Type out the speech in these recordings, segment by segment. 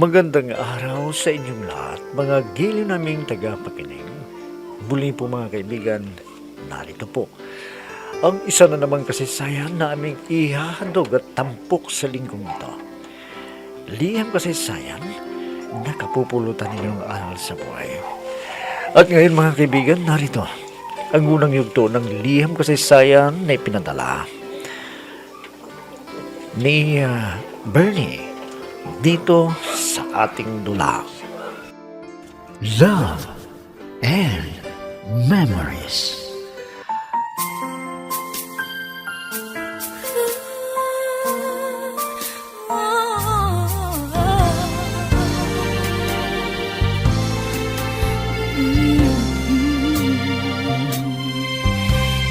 Magandang araw sa inyong lahat, mga giliw naming tagapakinig. Muli po mga kaibigan, narito po ang isa na namang kasaysayan na aming ihahandog at tampok sa linggong ito. Liham kasaysayan na kapupulutan ninyong aral sa buhay. At ngayon mga kaibigan, narito ang unang yugto ng liham kasaysayan na ipinadala ni Bernie dito sa ating dula. Love and Memories.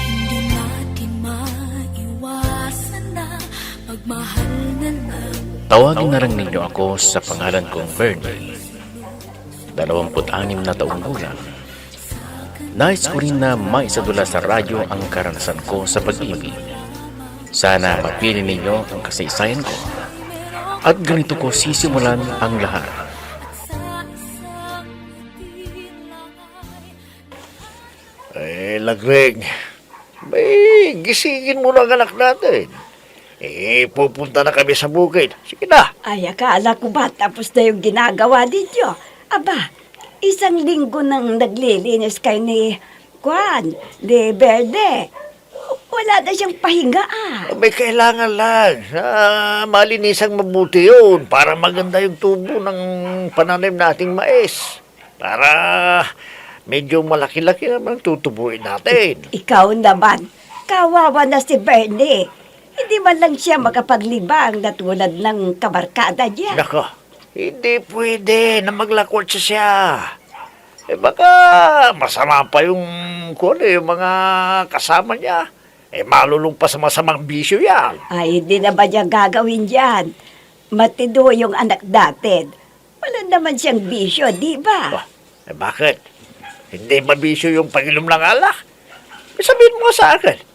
Hindi natin maiwasan na magmahal na lang. Tawagin na lang ninyo ako sa pangalan kong Bernie. 26 na taong gulang. Nais ko rin na maisadula sa radyo ang karanasan ko sa pag-ibig. Sana mapili ninyo ang kasaysayan ko. At ganito ko sisimulan ang lahat. Lagreg, may gisingin mo na ang anak natin. Pupunta na kami sa bukid. Sige na. Ay, akala ko ba tapos na yung ginagawa ninyo? Aba, 1 linggo nang naglilinis kayo ni ni Berde. Wala na siyang pahinga May kailangan lang. Malinisang mabuti yun para maganda yung tubo ng pananim nating mais. Para medyo malaki-laki naman tutubuin natin. Ikaw naman, kawawa na si Bernie. Hindi man lang siya makapaglibang na tulad ng kabarkada niya. Nako, hindi pwede na maglakwat siya. Baka masama pa yung mga kasama niya. Malulong pa sa masamang bisyo yan. Ay, hindi na ba niya gagawin yan? Matido yung anak natin. Wala naman siyang bisyo, di ba? Bakit? Hindi ba bisyo yung pag-inom ng alak? Sabihin mo sa akin.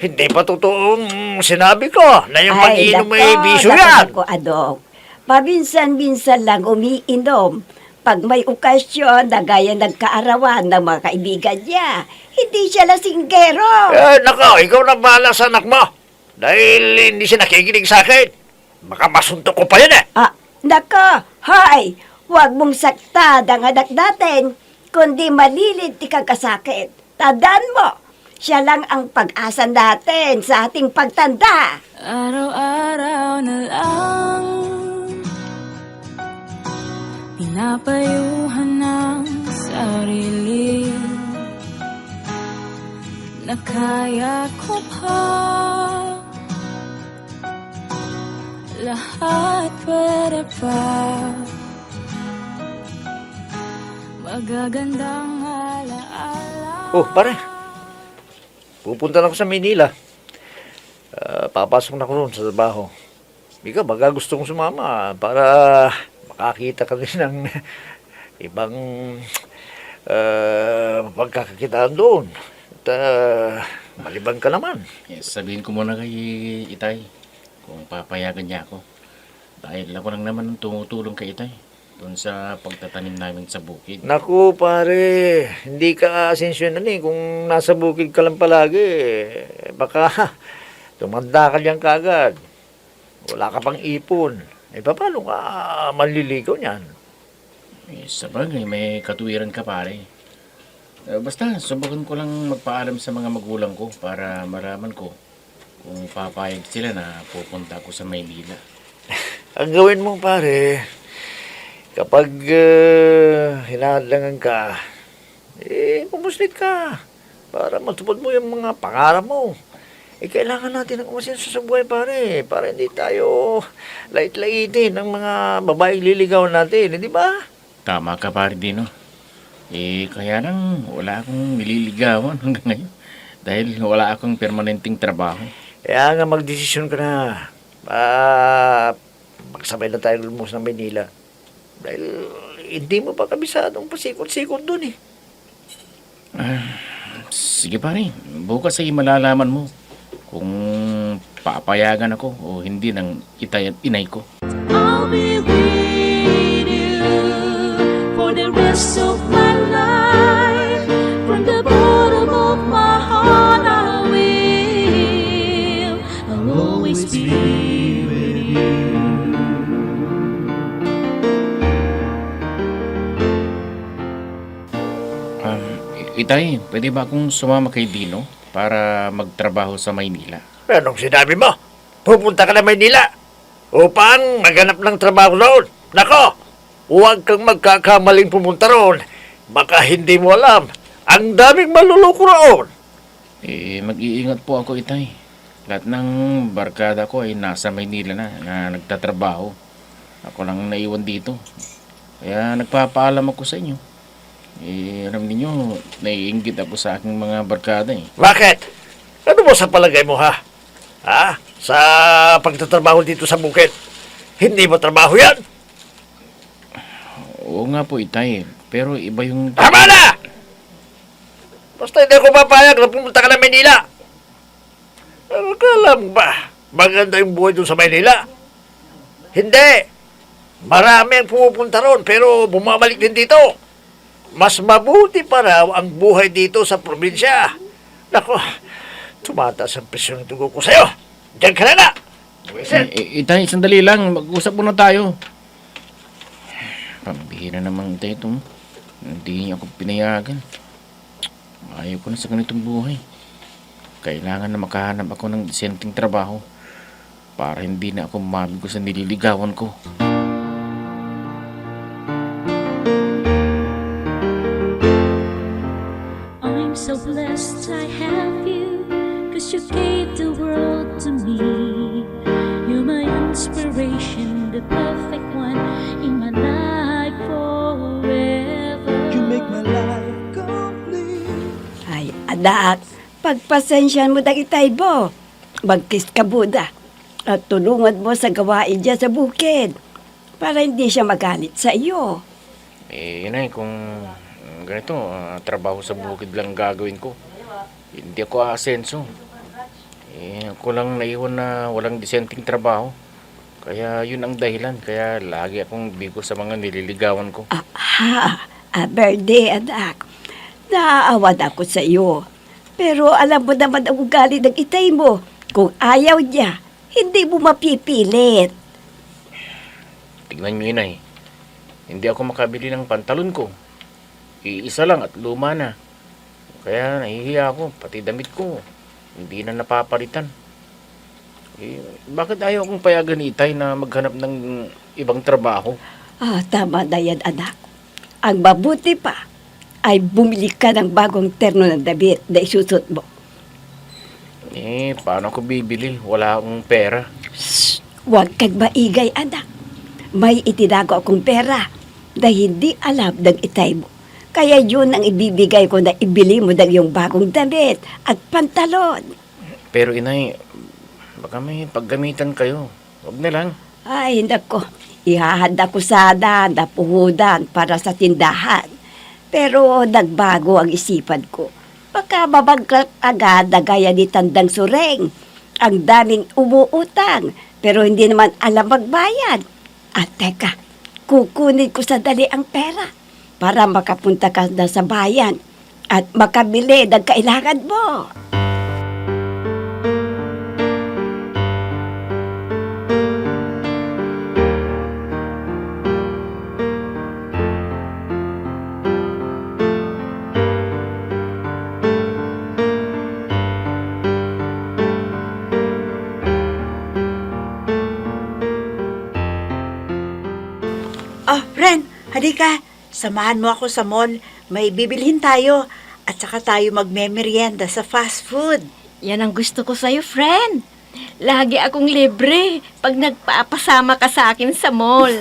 Hindi pa totoong sinabi ko na yung pag-inom ay bisyo yan. Nako, Adong. Paminsan-minsan lang umiinom. Pag may okasyon na gaya nagkaarawan ng mga kaibigan niya, hindi siya lasinggero. Nako, ikaw na bahala sa anak mo. Dahil hindi siya nakikinig sa akin. Baka masuntok ko pa yan Nako, hoy, huwag mong sakta ang anak natin, kundi malilid ka kasakit. Tandaan mo, siya lang ang pag-asa natin sa ating pagtanda. Araw-araw na lang pinapayuhan ng sarili na kaya ko pa lahat pwede pa magagandang alaala. Pare. Pupunta na ako sa Manila. Papasok na ako roon sa trabaho. Ikaw, baga gusto kong sumama para makakita ka rin ng ibang pagkakakitaan doon. At malibang ka naman. Yes, sabihin ko muna kay Itay kung papayagan niya ako. Dahil ako lang naman ang tumutulong kay Itay doon sa pagtatanim namin sa bukid. Naku, pare. Hindi ka asensyonan kung nasa bukid ka lang palagi. Baka tumanda ka diyan kagad. Wala ka pang ipon. Paano ka manliligaw niyan? Sabagay, may katuwiran ka pare. Basta, subukan ko lang magpaalam sa mga magulang ko para malaman ko kung papayag sila na pupunta ako sa Maynila. Ang gawin mo, pare, kapag hinahadlangan ka, pumuslit ka para matupad mo yung mga pangarap mo. Kailangan natin ng umasenso sa buhay, pare, para hindi tayo lait-laitin ng mga babaeng liligawan natin, hindi ba? Tama ka pare Dino. Kaya lang wala akong nililigawan hanggang ngayon. Dahil wala akong permanenteng trabaho. Kaya nga magdesisyon ka na. Magsabay na tayo lumos ng Manila. Dahil hindi mo pa kabisadong pasikot-sikot dun Sige pare, bukas ay malalaman mo kung papayagan ako o hindi ng itay at inay ko. I'll be with rest of my life. From the bottom of my heart, I'll always be with you. Itay, pwede ba akong sumama kay Dino para magtrabaho sa Maynila? Anong sinabi mo? Pupunta ka na Maynila upang maghanap ng trabaho roon. Nako, huwag kang magkakamaling pumunta roon. Baka hindi mo alam, ang daming maluloko roon. Mag-iingat po ako, Itay. Lahat ng barkada ko ay nasa Maynila na nagtatrabaho. Ako lang naiwan dito. Kaya nagpapaalam ako sa inyo. Alam niyo, naiinggit ako sa aking mga barkada eh. Bakit? Ano mo sa palagay mo, ha? Ha? Sa pagtatrabaho dito sa bukid? Hindi mo trabaho yan? Oo nga po, Itay. Pero iba yung... Tama na! Basta hindi ako papayag na pumunta ka na Maynila. Akala mo ba, maganda yung buhay doon sa Maynila? Hindi. Marami ang pumupunta roon, pero bumabalik din dito. Mas mabuti pa raw ang buhay dito sa probinsya. Nako, tumataas ang presyon ng dugo ko sa'yo. Diyan ka na na. Itay, sandali lang. Mag-usap muna tayo. Pambihira naman Itay ito. Hindi niya ako pinayagan. Ayaw ko na sa ganitong buhay. Kailangan na makahanap ako ng disenteng trabaho para hindi na ako mabigo sa nililigawan ko. I'm so blessed I have you, 'cause you gave the world to me. You're my inspiration, the perfect one in my life forever. You make my life complete. Ay, anak, pagpasensyahan mo dagitay bo. Magkis ka buda. At tulungan mo sa gawain dyan sa bukid. Para hindi siya magalit sa iyo. Inay, kung ganito, trabaho sa bukid lang gagawin ko, hindi ako aasenso. Ako lang naiwan na walang disenteng trabaho. Kaya yun ang dahilan. Kaya lagi akong bigo sa mga nililigawan ko. Birthday, anak. Naaawad ako sa iyo. Pero alam mo naman ang ugali ng itay mo. Kung ayaw niya, hindi mo mapipilit. Tignan nyo, Inay. Hindi ako makabili ng pantalon ko. Iisa lang at luma na. Kaya nahihiya ako, pati damit ko. Hindi na napapalitan. Bakit ayaw akong payagan ni Itay na maghanap ng ibang trabaho? Tama na yan, anak. Ang mabuti pa ay bumili ka ng bagong terno ng damit na isusot mo. Paano ako bibili? Wala akong pera. Huwag kang maigay, anak. May itinago akong pera na hindi alam ng itay mo. Kaya yun ang ibibigay ko na ibili mo ng iyong bagong damit at pantalon. Pero Inay, baka may paggamitan kayo. Huwag na lang. Ay, nako. Ihahanda ko sana na puhudan para sa tindahan. Pero nagbago ang isipan ko. Baka mabangkrut agad na gaya ni Tandang Sureng. Ang daming umuutang, pero hindi naman alam magbayad. At teka, kukunin ko sandali ang pera para makapunta ka na sa bayan at makabili ng kailangan mo. Ren, halika. Samahan mo ako sa mall. May bibilhin tayo. At saka tayo magme-merienda sa fast food. Yan ang gusto ko sa'yo, friend. Lagi akong libre pag nagpapasama ka sa akin sa mall.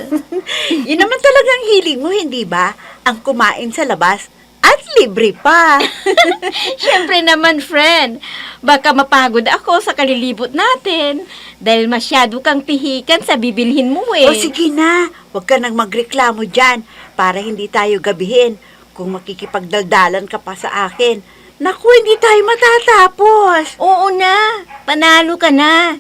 Yun naman talagang hiling mo, hindi ba? Ang kumain sa labas at libre pa. Siyempre naman, friend. Baka mapagod ako sa kalilibot natin dahil masyado kang pihikan sa bibilhin mo eh. O sige na, huwag ka nang magreklamo dyan para hindi tayo gabihin. Kung makikipagdaldalan ka pa sa akin, naku, hindi tayo matatapos. Oo na, panalo ka na.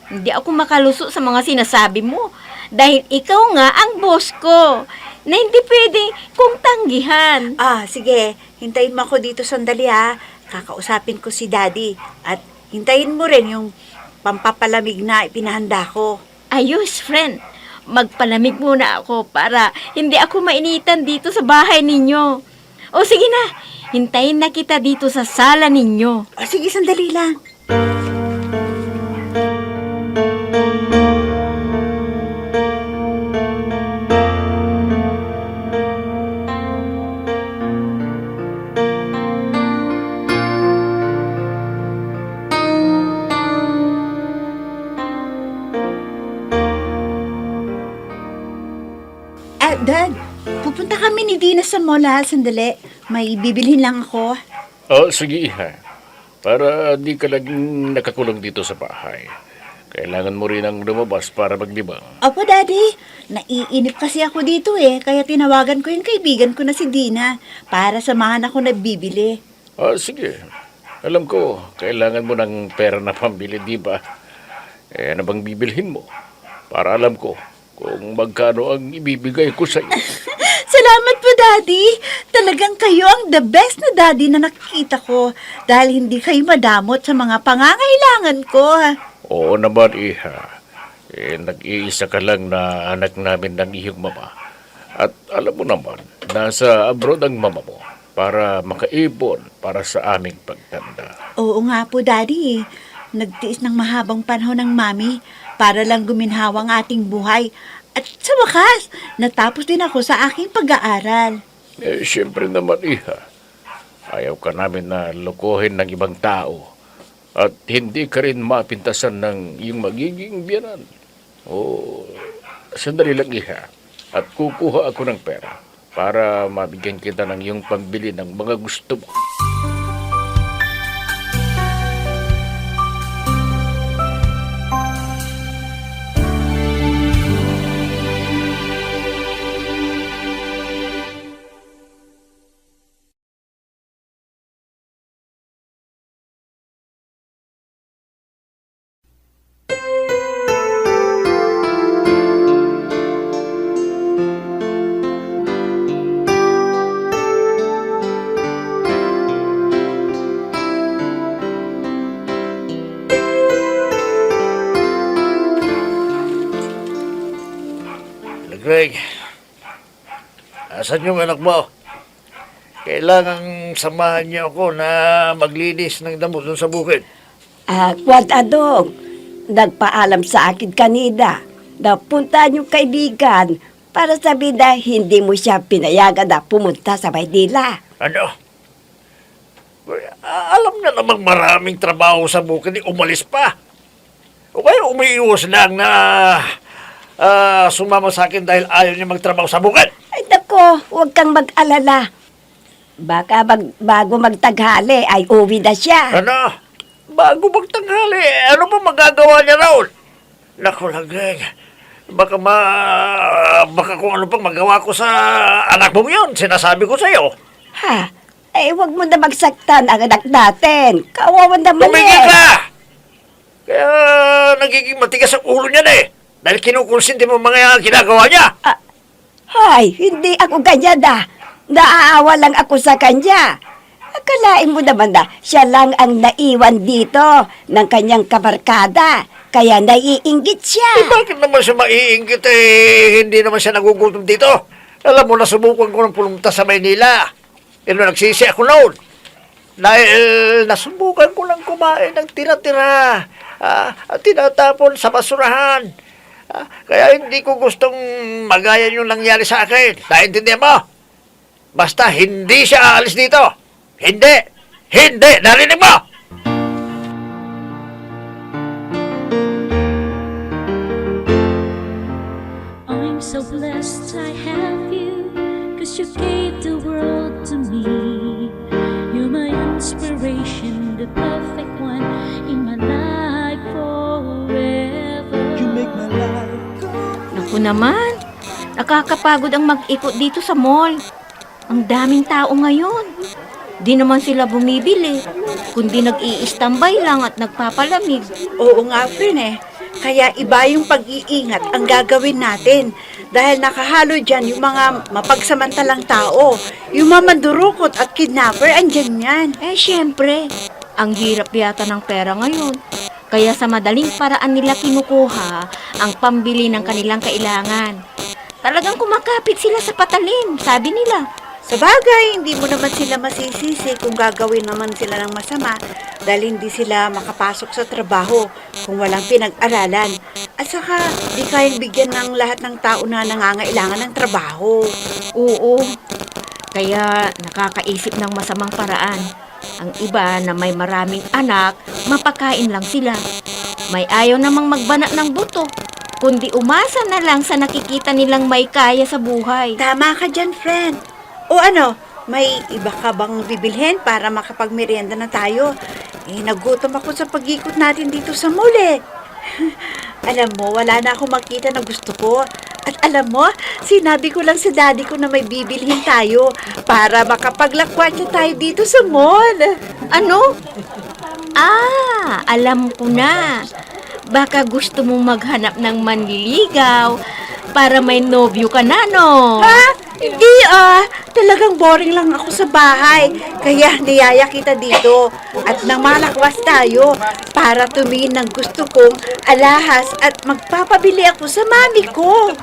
Hindi ako makaluso sa mga sinasabi mo dahil ikaw nga ang boss ko. na hindi pwede kung tanggihan. Sige. Hintayin mo ako dito sandali ha. Kakausapin ko si Daddy. At hintayin mo rin yung pampapalamig na ipinahanda ko. Ayos, friend. Magpalamig muna ako para hindi ako mainitan dito sa bahay ninyo. O sige na, hintayin na kita dito sa sala ninyo. Sige, sandali lang. Dad, pupunta kami ni Dina sa mall ha, sandali. May bibilhin lang ako. Sige, Iha. Para di ka laging nakakulong dito sa bahay. Kailangan mo rin ang lumabas para maglibang. Opo, Daddy. Naiinip kasi ako dito kaya tinawagan ko yung kaibigan ko na si Dina para samahan ako na bibili. Sige. Alam ko, kailangan mo ng pera na pambili, di ba? Ano bang bibilhin mo? Para alam ko kung magkano ang ibibigay ko sa iyo. Salamat po, Daddy. Talagang kayo ang the best na Daddy na nakikita ko dahil hindi kayo madamot sa mga pangangailangan ko. Oo naman, Iha. Nag-iisa ka lang na anak namin ng iyong mama. At alam mo naman, nasa abroad ang mama mo para makaipon para sa aming pagtanda. Oo nga po, Daddy. Nagtiis ng mahabang panahon ng Mami para lang guminhawa ang ating buhay. At sa wakas, natapos din ako sa aking pag-aaral. Siyempre naman, Iha. Ayaw ka namin na lokohin ng ibang tao. At hindi ka rin mapintasan ng iyong magiging biyanan. Sandali lang, Iha. At kukuha ako ng pera para mabigyan kita ng iyong pambili ng mga gusto mo. Greg, asan yung anak mo? Kailangang samahan niyo ako na maglinis ng damo doon sa bukid. Kwad Adong, nagpaalam sa akin kanina na puntahan yung kaibigan para sabihin na hindi mo siya pinayagan na pumunta sa Maynila. Ano? Alam na namang maraming trabaho sa bukid, umalis pa. O kaya umiiwas lang na sumama sa akin dahil ayaw niya magtrabaho sa bukid. Ay nako, huwag kang mag-alala. Baka bago magtaghali ay uwi na siya. Ano? Bago magtanghali, ano ba magagawa niya raon? Naku lang, Greg. Baka kung ano pang magawa ko sa anak mong yun, sinasabi ko sa'yo. Ha? Huwag mo na magsaktan ang anak natin. Kawawan naman Tumigil ka! Kaya nagiging matigas ang ulo niya na dahil kinukonsinti mo mga ginagawa niya. Hay, hindi ako ganyan na. Naaawa lang ako sa kanya. Akalain mo naman na siya lang ang naiwan dito ng kanyang kabarkada. Kaya naiinggit siya. Bakit naman siya maiinggit hindi naman siya nagugutom dito? Alam mo, nasubukan ko ng pumunta sa Maynila. Pero nagsisi ako noon. Dahil nasubukan ko lang kumain ng tira-tira. At tinatapon sa basurahan. Kaya hindi ko gustong magayan yung nangyari sa akin. Naintindihan mo? Basta hindi siya aalis dito. Hindi! Hindi! Narinig mo! I'm so blessed I have you, 'cause you gave the world to me. You're my inspiration, the perfect one in my life forever. You make my life Naku naman, nakakapagod ang mag-ikot dito sa mall. Ang daming tao ngayon. Di naman sila bumibili, kundi nag-i-standby lang at nagpapalamig. Oo nga, friend Kaya iba yung pag-iingat ang gagawin natin Dahil nakahalo dyan yung mga mapagsamantalang tao. Yung mga mandurukot at kidnapper, andyan yan. Eh, syempre, ang hirap yata ng pera ngayon. Kaya sa madaling paraan nila kinukuha ang pambili ng kanilang kailangan. Talagang kumakapit sila sa patalim, sabi nila. Sa bagay, hindi mo naman sila masisisi kung gagawin naman sila ng masama dahil hindi sila makapasok sa trabaho kung walang pinag-aralan. At saka, di kayang bigyan ng lahat ng tao na nangangailangan ng trabaho. Oo, kaya nakakaisip ng masamang paraan. Ang iba na may maraming anak, mapakain lang sila. May ayaw namang magbana ng buto, kundi umasa na lang sa nakikita nilang may kaya sa buhay. Tama ka dyan, friend. O ano, may iba ka bang bibilhin para makapagmerienda na tayo? Nagutom ako sa pag-ikot natin dito sa mall eh. Alam mo, wala na akong makita na gusto ko. At alam mo, sinabi ko lang sa daddy ko na may bibilhin tayo para makapaglakwan tayo dito sa mall. Ano? Ah, alam ko na. Baka gusto mong maghanap ng manliligaw para may nobyo ka na, no? Ha? Hindi Talagang boring lang ako sa bahay. Kaya niyaya kita dito. At nang malakwas tayo para tumingin ng gusto kong alahas at magpapabili ako sa mami ko.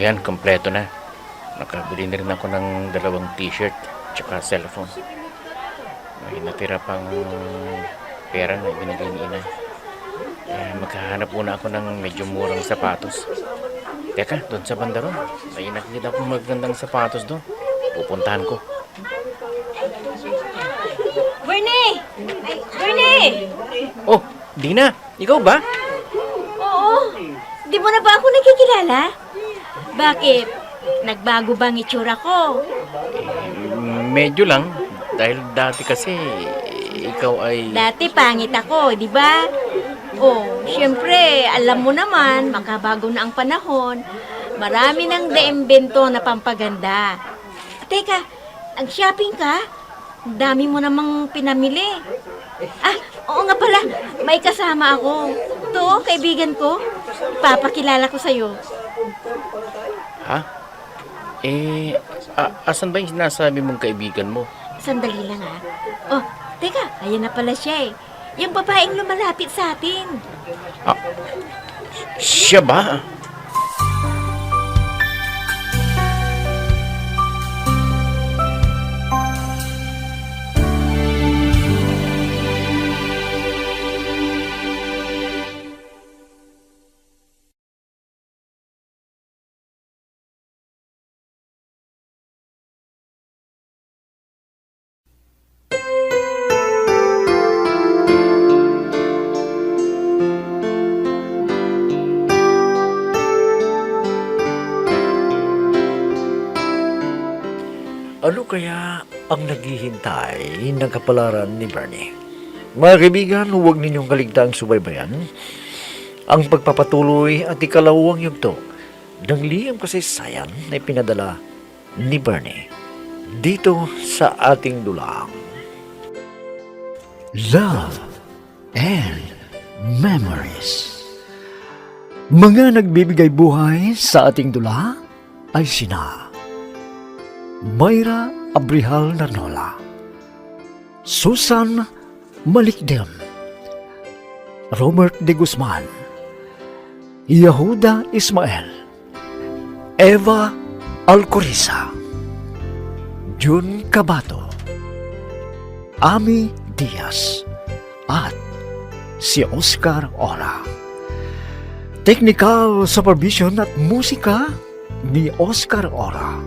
Ayan, kompleto na. Nakabili na rin ako ng 2 t-shirt tsaka cellphone. May natira pang pera na ibinigay ni Ina. Maghahanap muna ako ng medyo murang sapatos. Teka, doon sa banda ron, may nakikita akong magandang sapatos doon. Pupuntahan ko. Bernie! Bernie! Oh, Dina, ikaw ba? Oo. Di mo na ba ako nakikilala? Bakit? Nagbago bang itsura ko? Medyo lang. Dahil dati kasi ikaw ay... Dati pangit ako, di ba? Oh, syempre, alam mo naman, makabago na ang panahon. Marami nang naimbento na pampaganda. Teka, nag-shopping ka? Ang dami mo namang pinamili. Ah, oo nga pala, may kasama ako. To, kaibigan ko. Papakilala ko sa'yo. Ha? Asan ba yung sinasabi mong kaibigan mo? Sandali lang ha. Oh, teka, ayan na pala siya eh. Yung babaeng lumalapit sa atin. Siya ba? Ano kaya ang naghihintay ng kapalaran ni Bernie? Mga kaibigan, huwag ninyong kaligtaang subaybayan ang pagpapatuloy at ikalawang yugto ng liham kasaysayan na ipinadala ni Bernie dito sa ating dulang. Love and Memories. Mga nagbibigay buhay sa ating dula ay sina Mayra Abrihal Narnola, Susan Malikdem, Robert de Guzman, Yehuda Ismael, Eva Alcoriza, Jun Cabato, Ami Diaz, at si Oscar Ora. Technical supervision at musika ni Oscar Ora.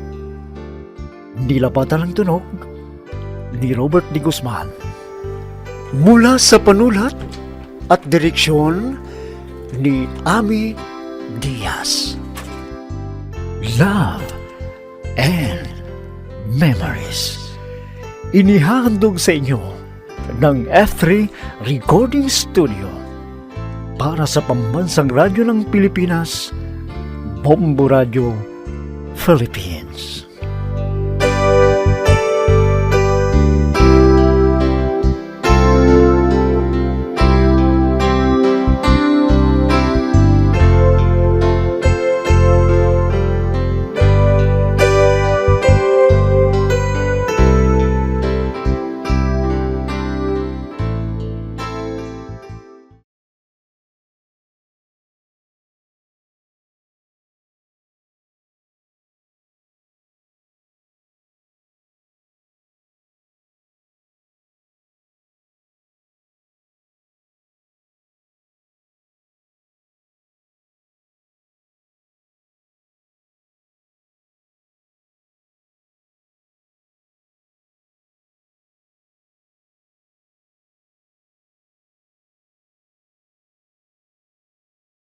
Nilapatan ng tunog ni Robert de Guzman. Mula sa panulat at direksyon ni Ami Diaz. Love and Memories. Inihahandog sa inyo ng F3 Recording Studio. Para sa Pambansang Radyo ng Pilipinas, Bombo Radio Philippines.